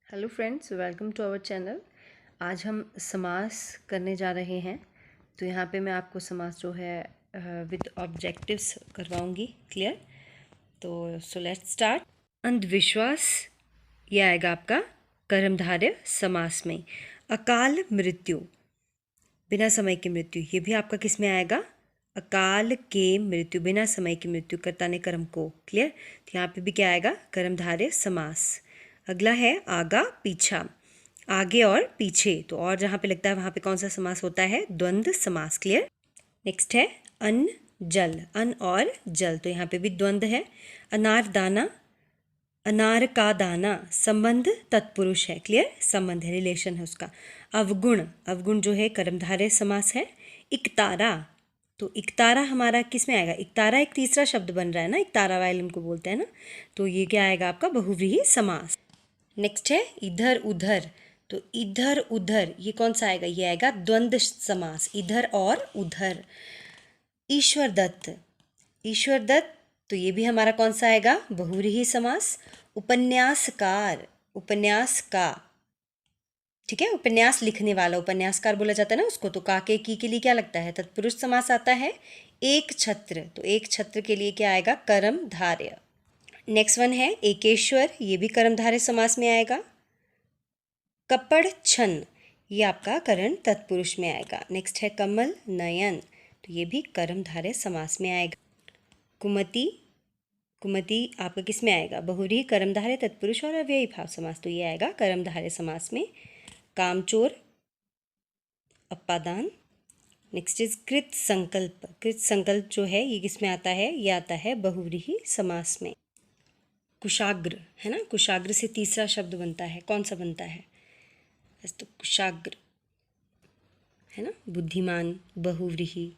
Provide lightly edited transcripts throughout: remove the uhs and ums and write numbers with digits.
Hello friends, welcome to our channel. आज हम समास करने जा रहे हैं। तो यहाँ पे मैं आपको समास जो है विद ऑब्जेक्टिव्स करवाऊँगी। क्लियर? तो लेट्स स्टार्ट। अंधविश्वास ये आएगा आपका कर्मधारय समास में। अकाल मृत्यु, बिना समय की मृत्यु, ये भी आपका किस में आएगा? अकाल के मृत्यु, बिना समय की मृत्यु, कर्ता ने कर्म को। क्लियर? तो यहाँ पे भी क्या आएगा? कर्मधारय समास। अगला है आगा पीछा, आगे और पीछे। तो और जहाँ पे लगता है वहाँ पे कौन सा समास होता है? द्वंद्व समास। क्लियर? नेक्स्ट है अन्न जल, अन्न और जल, तो यहाँ पे भी द्वंद्व है। अनार दाना, अनार का दाना, संबंध तत्पुरुष है। क्लियर? संबंध है, रिलेशन है उसका। अवगुण, अवगुण जो है कर्मधारय समास है। इकतारा, तो इकतारा हमारा किस में आएगा? इकतारा एक तीसरा शब्द बन रहा है ना, इकतारा वाइल उनको बोलते हैं ना, तो ये क्या आएगा आपका? बहुव्रीहि समास। नेक्स्ट है इधर उधर, तो इधर उधर ये कौन सा आएगा? ये आएगा द्वंद्व समास, इधर और उधर। ईश्वर दत्त, ईश्वर दत्त, तो ये भी हमारा कौन सा आएगा? बहुव्रीहि समास। उपन्यासकार, उपन्यास का, ठीक है, उपन्यास लिखने वाला, उपन्यासकार बोला जाता है ना उसको। तो काके की के लिए क्या लगता है? तत्पुरुष समास आता है। एक छत्र, तो एक छत्र के लिए क्या आएगा? कर्मधारय। नेक्स्ट वन है एकेश्वर, ये भी कर्मधारय समास में आएगा। कपड़ छन, ये आपका करण तत्पुरुष में आएगा। नेक्स्ट है कमल नयन, तो ये भी कर्मधारय समास में आएगा। कुमति, कुमति आपका किस में आएगा? बहुव्रीहि कर्मधारय तत्पुरुष और अव्ययी भाव समास, तो ये आएगा कर्मधारय समास में। कामचोर, अपादान। नेक्स्ट इज कृत संकल्प, कृत संकल्प जो है ये किस में आता है? ये आता है बहुव्रीहि समास में। कुशाग्र है ना, कुशाग्र से तीसरा शब्द बनता है, कौन सा बनता है? तो कुशाग्र है ना, बुद्धिमान, बहुव्रीहि,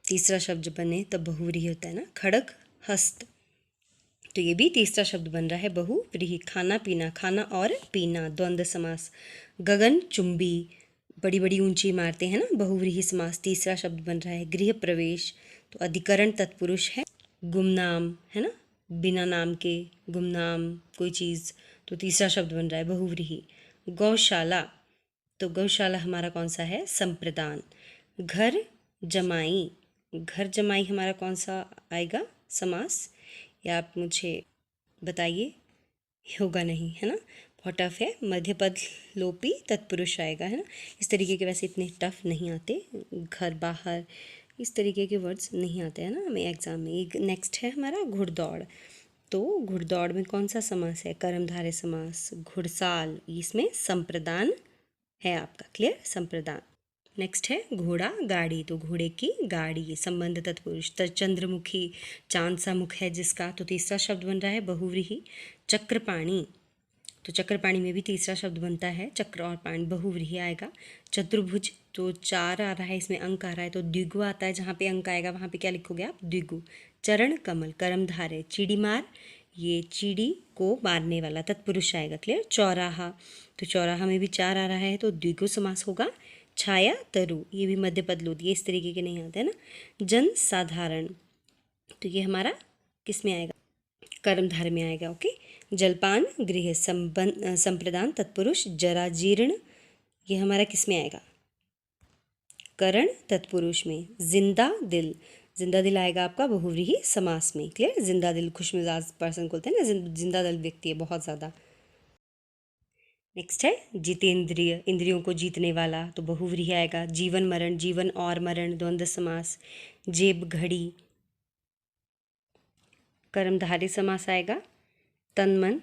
तीसरा शब्द बने तब बहुव्रीहि होता है ना। खड़ग हस्त, तो ये भी तीसरा शब्द बन रहा है बहुव्रीहि। खाना पीना, खाना और पीना, द्वंद्व समास। गगन चुंबी, बड़ी बड़ी ऊंची इमारतें हैं ना, बहुव्रीहि समास, तीसरा शब्द बन रहा है। गृह प्रवेश, तो अधिकरण तत्पुरुष है। गुमनाम है ना, बिना नाम के, गुमनाम कोई चीज़, तो तीसरा शब्द बन रहा है बहुव्रीहि। गौशाला, तो गौशाला हमारा कौन सा है? संप्रदान। घर जमाई, घर जमाई हमारा कौन सा आएगा समास? या आप मुझे बताइए, होगा नहीं है ना, बहुत टफ है। मध्य पद लोपी तत्पुरुष आएगा है ना। इस तरीके के वैसे इतने टफ नहीं आते, घर बाहर इस तरीके के वर्ड्स नहीं आते हैं ना हमें एग्जाम में। एक नेक्स्ट है हमारा घुड़दौड़, तो घुड़दौड़ में कौन सा समास है? कर्मधारय समास। घुड़साल, इसमें संप्रदान है आपका। क्लियर? संप्रदान। नेक्स्ट है घोड़ा गाड़ी, तो घोड़े की गाड़ी, संबंध तत्पुरुष। चंद्रमुखी, चांद सा मुख है जिसका, तो तीसरा शब्द बन रहा है बहुव्रीहि। चक्रपाणी, तो चक्रपाणी में भी तीसरा शब्द बनता है, चक्र और पाणी, बहुव्रीहि आएगा। चतुर्भुज, तो चार आ रहा है, इसमें अंक आ रहा है, तो द्विगु आता है, जहाँ पे अंक आएगा वहाँ पे क्या लिखोगे आप? द्विगु। चरण कमल, कर्मधारय। चिड़ीमार, ये चीड़ी को मारने वाला, तत्पुरुष आएगा। क्लियर? चौराहा, तो चौराहा में भी चार आ रहा है, तो द्विगु समास होगा। छाया तरु, ये भी मध्य पद लोद, ये इस तरीके के नहीं आते हैं ना। जन साधारण, तो ये हमारा किस में आएगा? कर्मधारय में आएगा। ओके। जलपान गृह, संप्रदान तत्पुरुष। जरा जीर्ण, ये हमारा किस में आएगा? करण तत्पुरुष में। जिंदा दिल, जिंदा दिल आएगा आपका बहुव्रीहि समास में। क्लियर? जिंदा दिल खुशमिजाज पर्सन को बोलते हैं ना, जिंदा दिल व्यक्ति है बहुत ज़्यादा। नेक्स्ट है जितेंद्रिय, इंद्रियों को जीतने वाला, तो बहुव्रीहि आएगा। जीवन मरण, जीवन और मरण, द्वंद्व समास। जेब घड़ी, कर्मधारय समास आएगा। तन मन,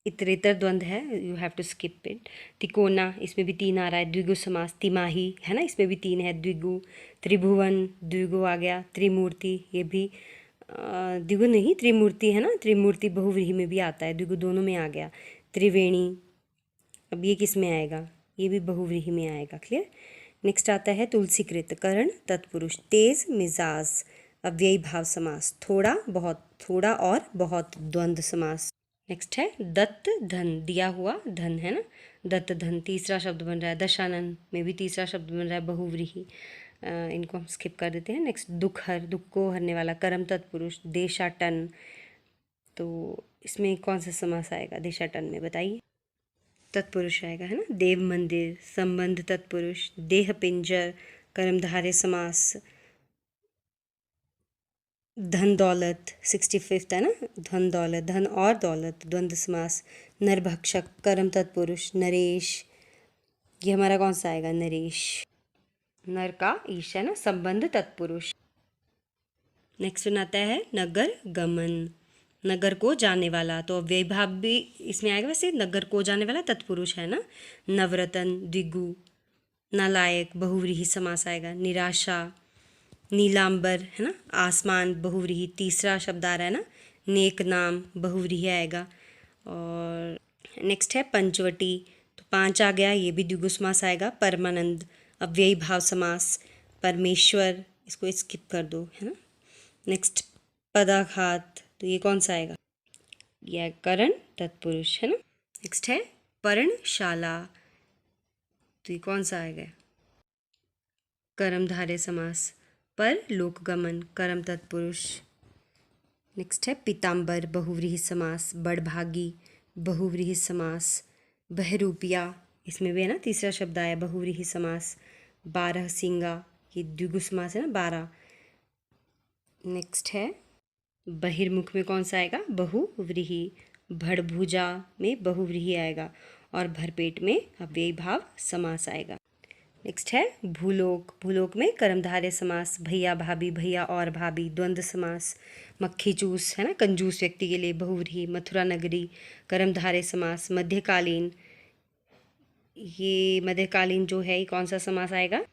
इतरेतर द्वंद्व है, you have to skip it. तिकोना, इसमें भी तीन आ रहा है, द्विगु समास। तिमाही है ना, इसमें भी तीन है, द्विगु। त्रिभुवन, द्विगु आ गया। त्रिमूर्ति, ये भी द्विगु नहीं, त्रिमूर्ति है ना, त्रिमूर्ति बहुव्रीहि में भी आता है, द्विगु दोनों में आ गया। त्रिवेणी, अब ये किस में आएगा? ये भी बहुव्रीहि में आएगा। क्लियर? नेक्स्ट आता है तुलसीकृत, करण तत्पुरुष। तेज मिजाज, अव्ययी भाव समास। थोड़ा बहुत, थोड़ा और बहुत, द्वंद्व समास। नेक्स्ट है दत्त धन, दिया हुआ धन है ना, दत्त धन, तीसरा शब्द बन रहा है। दशानन में भी तीसरा शब्द बन रहा है बहुव्रीहि, इनको हम स्किप कर देते हैं। नेक्स्ट दुखहर, दुख को हरने वाला, कर्म तत्पुरुष। देशाटन, तो इसमें कौन सा समास आएगा देशाटन में? बताइए। तत्पुरुष आएगा, है ना। देव मंदिर, संबंध तत्पुरुष, देह पिंजर, कर्मधारय समास, धन दौलत 65 है ना, धन दौलत, धन और दौलत, द्वंद्व समास, नरभक्षक, कर्म तत्पुरुष, नरेश, ये हमारा कौन सा आएगा, नरेश, नर का ईश है ना, संबंध तत्पुरुष। नेक्स्ट वन आता है नगर गमन, नगर को जाने वाला, तो अव्ययी भाव भी इसमें आएगा। वैसे नगर को जाने वाला तत्पुरुष है ना। नवरतन, द्विगु, नालायक, बहुव्रीहि समास आएगा। निराशा, नीलांबर, है ना, आसमान, बहुव्रीहि, तीसरा शब्द आ रहा है ना, नेक नाम, बहुव्रीहि आएगा। और नेक्स्ट है पंचवटी, तो 5 आ गया, ये भी द्विगु समास आएगा। परमानंद, अव्ययी भाव समास। परमेश्वर, इसको स्किप कर दो, है ना। नेक्स्ट पदाघात, तो ये कौन सा आएगा, यह करण तत्पुरुष है ना। नेक्स्ट है पर्णशाला, तो ये कौन सा आएगा, कर्मधारय समास। पर लोकगमन, कर्म तत्पुरुष। नेक्स्ट है पीताम्बर, बहुव्रीहि समास। बड़भागी, बहुव्रीहि समास। बहरूपिया, इसमें भी है ना, तीसरा शब्द आया, बहुव्रीहि समास। 12 सिंगा, ये द्विगु समास है ना, 12। नेक्स्ट है बहिर्मुख में कौन सा आएगा, बहुव्रीहि। भड़भुजा में बहुव्रीहि आएगा और भरपेट में अव्ययी भाव समास आएगा। नेक्स्ट है भूलोक, भूलोक में कर्मधारय समास। भैया भाभी, भैया और भाभी, द्वंद्व समास। मक्खी चूस, है ना, कंजूस व्यक्ति के लिए, बहुव्रीहि। मथुरा नगरी, कर्मधारय समास। मध्यकालीन, ये मध्यकालीन जो है ये कौन सा समास आएगा,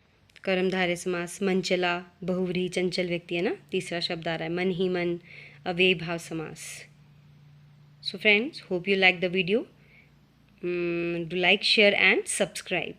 कर्मधारय समास। मनचला, बहुव्रीहि, चंचल व्यक्ति है ना, तीसरा शब्द आ रहा है। मन ही मन, अव्ययी भाव समास। So friends, hope you like the video. Do like, share and subscribe.